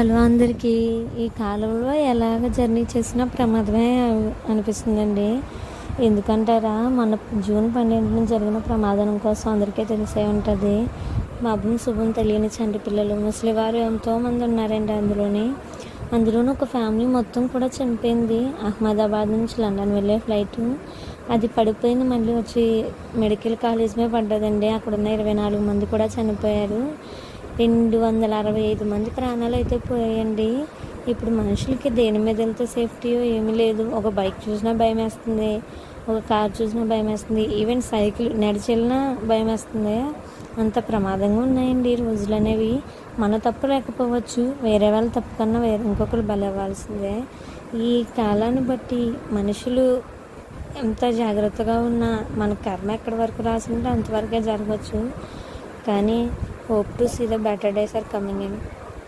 Hello అందరికీ. ఈ కాలంలో ఎలాగ జర్నీ చేసినా ప్రమాదమే అనిపిస్తుందండి. ఎందుకంటారా, మన జూన్ 12న జరిగిన ప్రమాదం కోసం అందరికీ తెలిసే ఉంటుంది. పాపం శుభం తెలియని చంటి పిల్లలు, ముసలివారు ఎంతోమంది ఉన్నారండి. అందులోనూ ఒక ఫ్యామిలీ మొత్తం కూడా చనిపోయింది. అహ్మదాబాద్ నుంచి లండన్ వెళ్ళే ఫ్లైటు అది పడిపోయింది. మళ్ళీ వచ్చి మెడికల్ కాలేజ్ మీద పడ్డదండి. అక్కడున్న 24 మంది కూడా చనిపోయారు. 265 మంది ప్రాణాలు అయితే పోయాయండి. ఇప్పుడు మనుషులకి దేని మీద వెళ్తే సేఫ్టీయో ఏమీ లేదు. ఒక బైక్ చూసినా భయం వేస్తుంది, ఒక కార్ చూసినా భయం వేస్తుంది, ఈవెన్ సైకిల్ నడిచి వెళ్ళినా భయం వేస్తుంది. అంత ప్రమాదంగా ఉన్నాయండి ఈ రోజులు అనేవి. మన తప్పు లేకపోవచ్చు, వేరే వాళ్ళ తప్పు కన్నా ఇంకొకరు బలవ్వాల్సిందే. ఈ కాలాన్ని బట్టి మనుషులు ఎంత జాగ్రత్తగా ఉన్నా మన కర్మ ఎక్కడి వరకు రాసింటే అంతవరకే జరగవచ్చు. కానీ hope to see the better days are coming in.